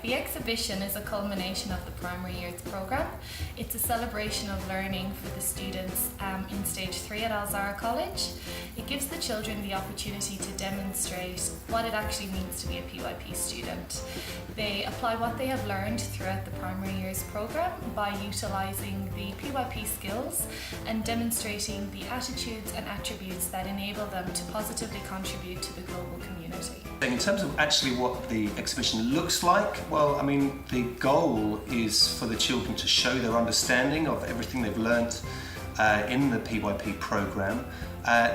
The exhibition is a culmination of the primary years programme. It's a celebration of learning for the students in Stage 3 at Alzara College. It gives the children the opportunity to demonstrate what it actually means to be a PYP student. They apply what they have learned throughout the primary years programme by utilising the PYP skills and demonstrating the attitudes and attributes that enable them to positively contribute to the global community. In terms of actually what the exhibition looks like, well, I mean, the goal is for the children to show their understanding of everything they've learnt in the PYP programme.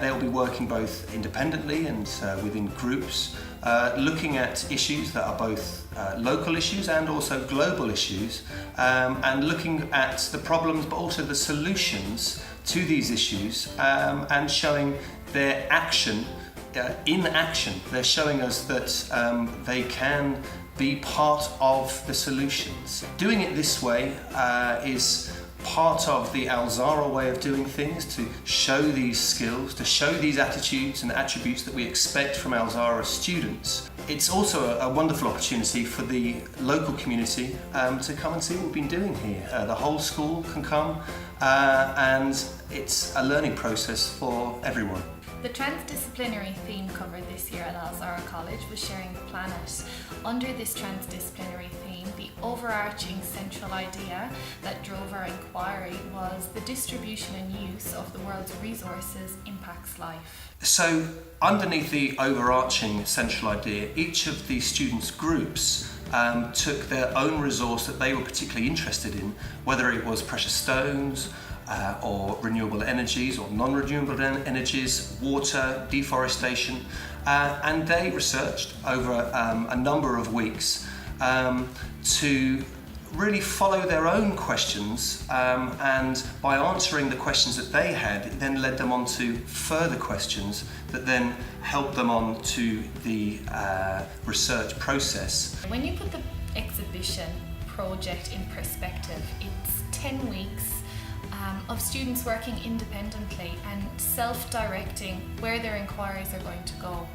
They'll be working both independently and within groups, looking at issues that are both local issues and also global issues, and looking at the problems but also the solutions to these issues, and showing their action. In action, they're showing us that they can be part of the solutions. Doing it this way is part of the Alzara way of doing things, to show these skills, to show these attitudes and attributes that we expect from Alzara students. It's also a wonderful opportunity for the local community to come and see what we've been doing here. The whole school can come, and it's a learning process for everyone. The transdisciplinary theme covered this year at Alzara College was Sharing the Planet. Under this transdisciplinary theme, the overarching central idea that drove our inquiry was the distribution and use of the world's resources impacts life. So, underneath the overarching central idea, each of the students' groups took their own resource that they were particularly interested in, whether it was precious stones, or renewable energies or non-renewable energies, water, deforestation, and they researched over a number of weeks to really follow their own questions, and by answering the questions that they had, it then led them on to further questions that then helped them on to the research process. When you put the exhibition project in perspective, it's 10 weeks of students working independently and self-directing where their inquiries are going to go.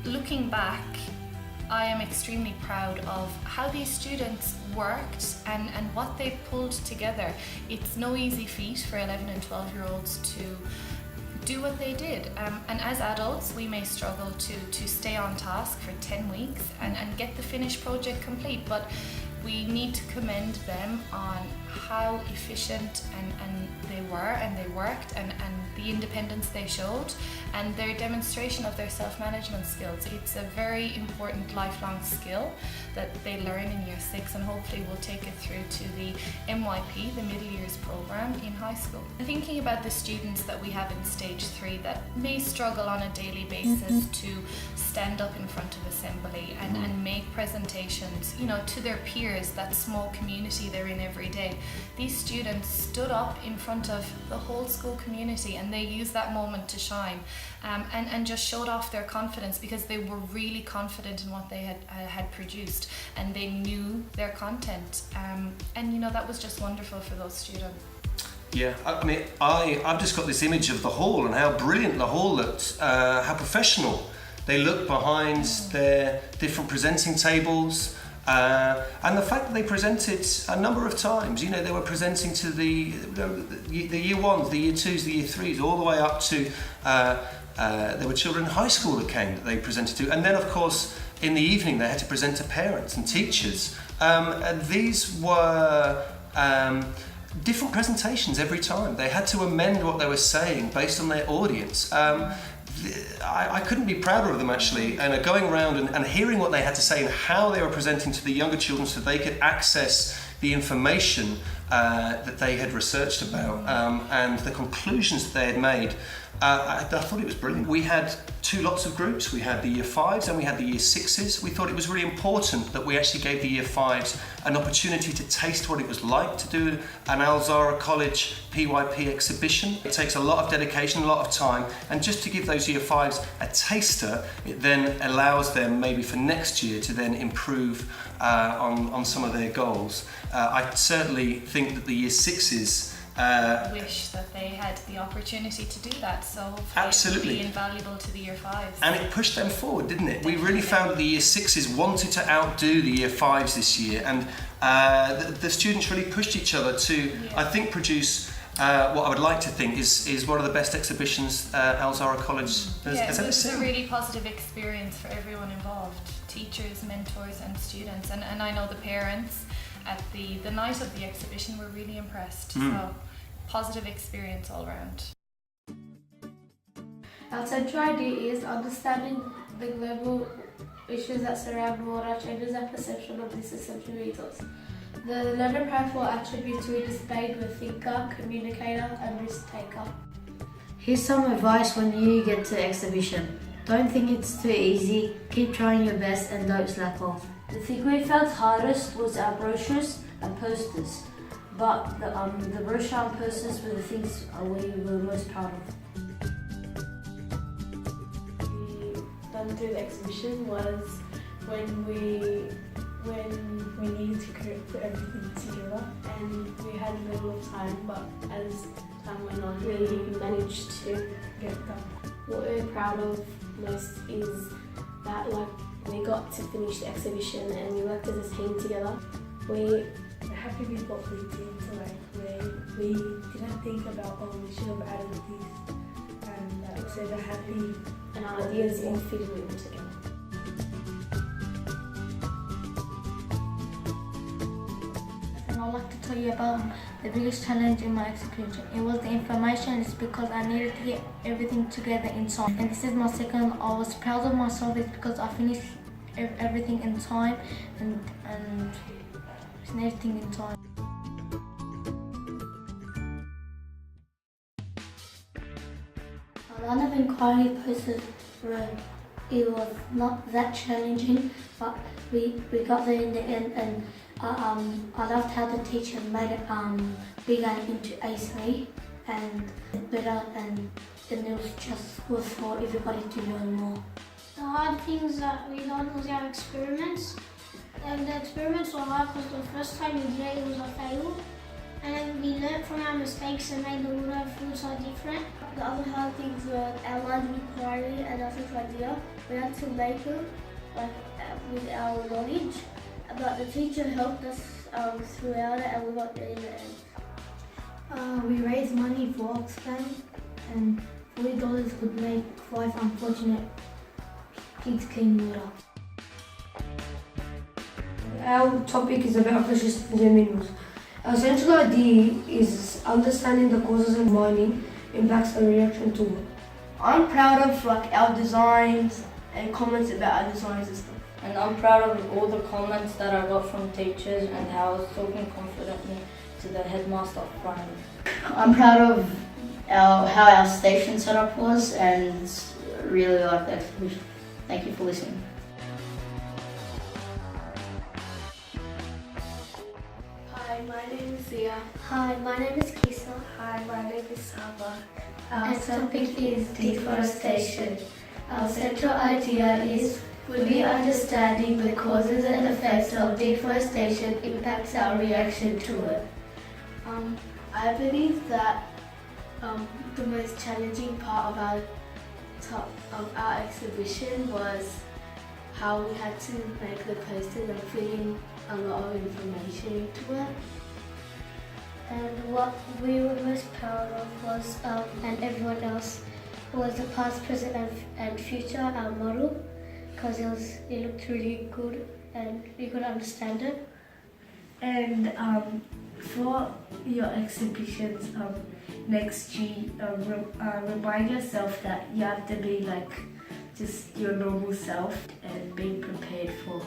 Looking back, I am extremely proud of how these students worked and what they pulled together. It's no easy feat for 11 and 12-year-olds to do what they did, and as adults we may struggle to stay on task for 10 weeks and get the finished project complete, but we need to commend them on how efficient and they were, and they worked, and the independence they showed, and their demonstration of their self-management skills. It's a very important lifelong skill that they learn in year 6, and hopefully will take it through to the MYP, the middle years program in high school. Thinking about the students that we have in Stage 3 that may struggle on a daily basis to stand up in front of assembly and make presentations, you know, to their peers, that small community they're in every day. These students stood up in front of the whole school community, and they used that moment to shine, and just showed off their confidence, because they were really confident in what they had produced, and they knew their content, and you know, that was just wonderful for those students. Yeah, I mean, I've just got this image of the hall and how brilliant the hall looked, how professional they looked behind their different presenting tables. And the fact that they presented a number of times, you know, they were presenting to the year 1s, the year 2s, the year 3s, all the way up to, there were children in high school that came that they presented to. And then, of course, in the evening, they had to present to parents and teachers. And these were different presentations every time. They had to amend what they were saying based on their audience. I couldn't be prouder of them, actually, and going around and hearing what they had to say and how they were presenting to the younger children so they could access the information that they had researched about, and the conclusions that they had made. I thought it was brilliant. We had 2 lots of groups. We had the year 5s and we had the year 6s. We thought it was really important that we actually gave the year 5s an opportunity to taste what it was like to do an Alzara College PYP exhibition. It takes a lot of dedication, a lot of time, and just to give those year 5s a taster, it then allows them maybe for next year to then improve on some of their goals. I certainly think that the year 6s wish that they had the opportunity to do that. So hopefully Absolutely. it would be invaluable to the Year 5s. And it pushed them forward, didn't it? We really found the Year 6s wanted to outdo the Year 5s this year, and the students really pushed each other to, I think, produce what I would like to think is one of the best exhibitions Alzara College has ever seen. It was a really positive experience for everyone involved, teachers, mentors and students, and I know the parents at the night of the exhibition were really impressed. So positive experience all around. Our central idea is understanding the global issues that surround water changes our perception of this essential resource. The learner profile attributes we displayed were thinker, communicator and risk taker. Here's some advice when you get to exhibition. Don't think it's too easy, keep trying your best and don't slack off. The thing we felt hardest was our brochures and posters, but the brochure and posters were the things we were most proud of. Done through the exhibition was when we needed to put everything together, and we had a little time, but as time went on we managed to get it done. What we're proud of most is that we got to finish the exhibition and we worked as a team together. We're happy with what we did, so we didn't think about we should have added this, and so we're happy And our ideas all fitted it all together. And I'd like to tell you about the biggest challenge in my execution. It was the information. It's because I needed to get everything together in time. And this is my second. I was proud of myself. It's because I finished everything in time and everything in time. A lot of inquiry posters it was not that challenging, but we got there in the end, and I loved how the teacher made it bigger into A3 and better, and it was for everybody to learn more. The hard things that we learned was our experiments. And the experiments were hard because the first time we did it was a fail. And then we learned from our mistakes and made the water foods are different. The other hard things were our line of inquiry and our central idea. We had to make them with our knowledge, but the teacher helped us throughout it and we got there in the end. We raised money for Oxfam, and $40 could make 5 unfortunate kids clean water. Our topic is about precious minerals. Our central idea is understanding the causes of mining impacts a reaction to it. I'm proud of our designs and comments about our designs and stuff. And I'm proud of all the comments that I got from teachers and how I was talking confidently to the headmaster of primary. I'm proud of how our station setup was and really like the exhibition. Thank you for listening. Hi, my name is Zia. Hi, my name is Kisa. Hi, my name is Saba. Our topic is deforestation. Our central idea is fully understanding the causes and effects of deforestation impacts our reaction to it. I believe that the most challenging part of our exhibition was how we had to make the posters and fill in a lot of information into it. And what we were most proud of was, and everyone else, was the past, present and future, our model, because it looked really good and you could understand it. And for your exhibitions next year, remind yourself that you have to be just your normal self and be prepared for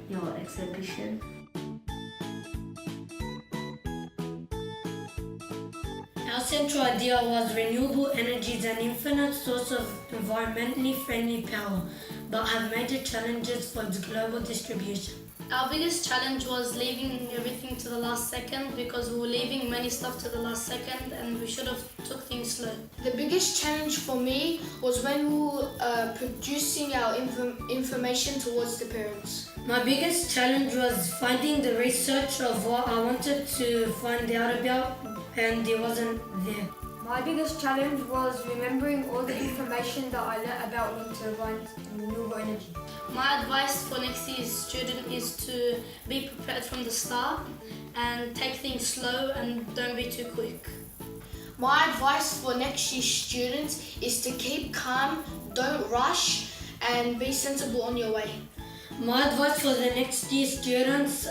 your exhibition. Our central idea was renewable energy is an infinite source of environmentally friendly power, but have major challenges for its global distribution. Our biggest challenge was leaving everything to the last second because we were leaving many stuff to the last second and we should have took things slow. The biggest challenge for me was when we were producing our information towards the parents. My biggest challenge was finding the research of what I wanted to find out about and he wasn't there. My biggest challenge was remembering all the information that I learnt about wind turbines and renewable energy. My advice for next year's student is to be prepared from the start and take things slow and don't be too quick. My advice for next year's students is to keep calm, don't rush, and be sensible on your way. My advice for the next year students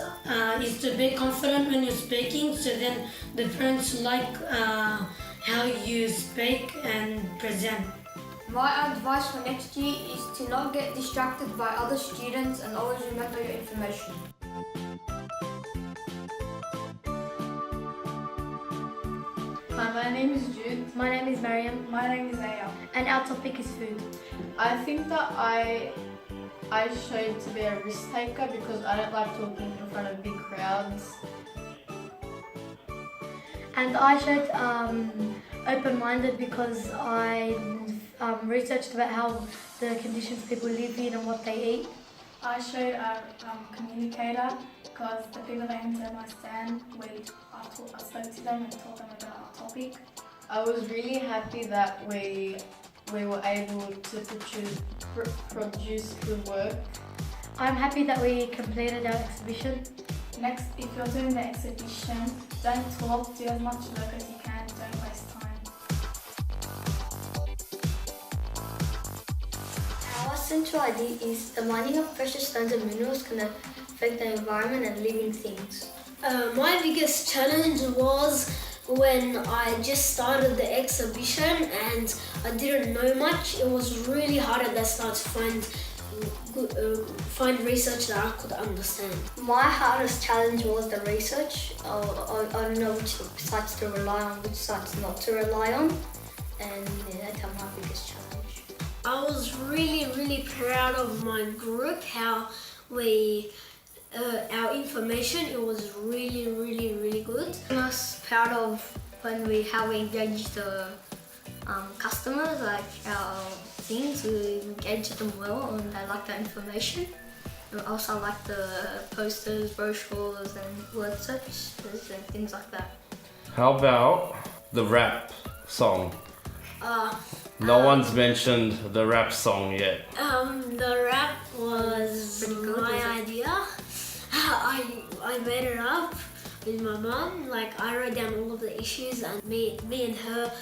is to be confident when you're speaking, so then the parents like how you speak and present. My advice for next year is to not get distracted by other students and always remember your information. Hi, my name is Jude. My name is Mariam. My name is Aya. And our topic is food. I think that I showed to be a risk taker because I don't like talking in front of big crowds. And I showed open-minded because I researched about how the conditions people live in and what they eat. I showed a communicator because the people that didn't understand, I spoke to them and told them about our topic. I was really happy that we were able to produce good work. I'm happy that we completed our exhibition. Next, if you're doing the exhibition, don't talk, do as much work as you can, don't waste time. Our central idea is the mining of precious stones and minerals can affect the environment and living things. My biggest challenge was when I just started the exhibition and I didn't know much. It was really hard at the start to find research that I could understand. My hardest challenge was the research. I don't know which sites to rely on, which sites not to rely on, and that's my biggest challenge. I was really proud of my group, how our information, it was really good. I'm most proud of how we engage the customers, like our things, we engage them well and they like the information. And also I like the posters, brochures and word searches and things like that. How about the rap song? No one's mentioned the rap song yet. The rap was my idea. I made it up with my mum. Like I wrote down all of the issues and me and her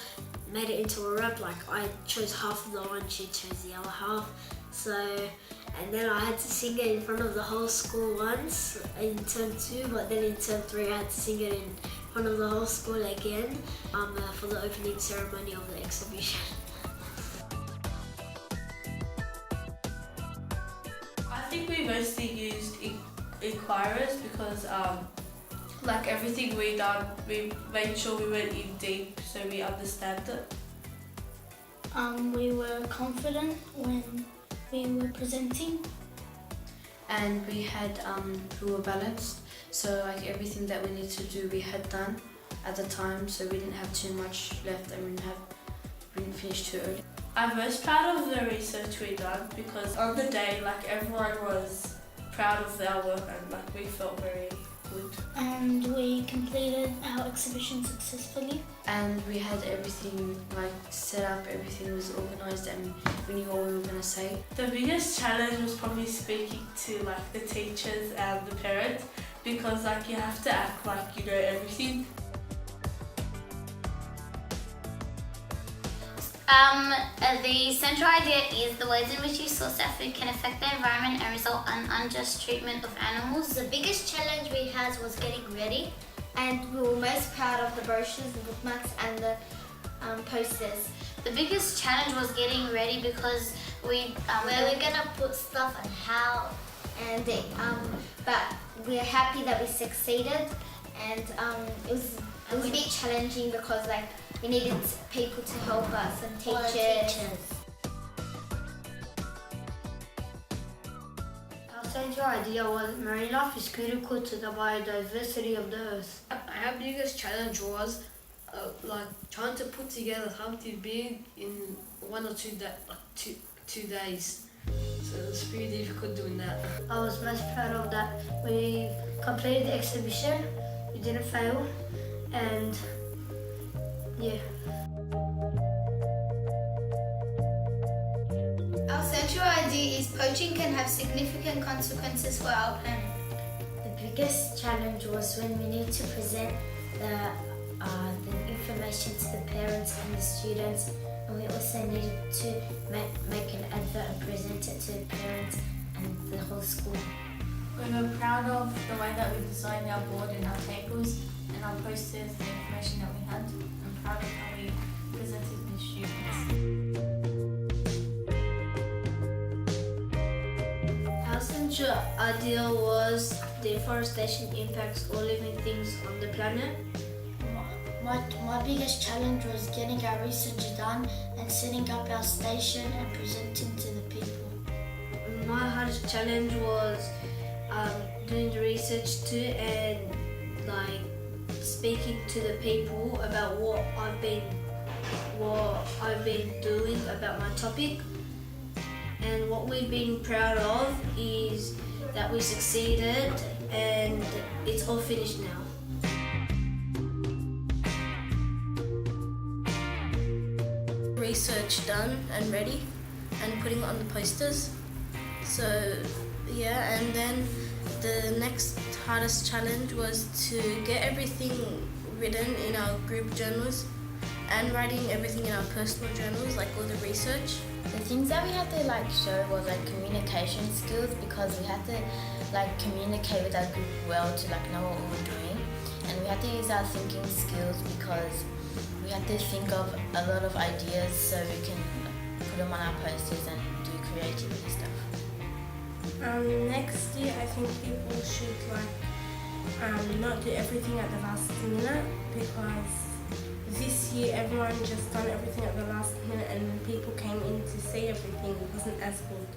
made it into a rap. Like I chose half of the one, she chose the other half. So, and then I had to sing it in front of the whole school once in term 2, but then in term 3 I had to sing it in front of the whole school again for the opening ceremony of the exhibition. I think we mostly used inquirers because like everything we done, we made sure we went in deep so we understand it. We were confident when we were presenting. And we were balanced, so like everything that we needed to do we had done at the time, so we didn't have too much left and we didn't finish too early. I'm most proud of the research we done because on the day like everyone was proud of our work and like we felt very good. And we completed our exhibition successfully. And we had everything like set up, everything was organised and we knew what we were going to say. The biggest challenge was probably speaking to like the teachers and the parents because like you have to act like you know everything. The central idea is the ways in which resource our food can affect the environment and result in unjust treatment of animals. The biggest challenge we had was getting ready, and we were most proud of the brochures, the bookmarks and the posters. The biggest challenge was getting ready because where we're gonna put stuff and how, and but we're happy that we succeeded, and it was a bit challenging because like we needed people to help us and teachers. Our central idea was marine life is critical to the biodiversity of the earth. Our biggest challenge was like trying to put together something big in 1 or 2 days. So it was pretty difficult doing that. I was most proud of that. We completed the exhibition, we didn't fail, and Yeah. Our central idea is poaching can have significant consequences for our planet. The biggest challenge was when we need to present the information to the parents and the students, and we also needed to make an advert and present it to the parents and the whole school. We were proud of the way that we designed our board and our tables and our posters, the information that we had, and proud of how we presented to the students. Our central idea was deforestation impacts all living things on the planet. My biggest challenge was getting our research done and setting up our station and presenting to the people. My hardest challenge was doing the research too and like speaking to the people about what I've been doing about my topic. And what we've been proud of is that we succeeded and it's all finished now. Research done and ready and putting it on the posters. So yeah, and then the next hardest challenge was to get everything written in our group journals and writing everything in our personal journals, like all the research. The things that we had to show was communication skills, because we had to communicate with our group well to know what we were doing, and we had to use our thinking skills because we had to think of a lot of ideas so we can put them on our posters and do creativity stuff. Next year I think people should not do everything at the last minute, because this year everyone just done everything at the last minute and when people came in to see everything it wasn't as good.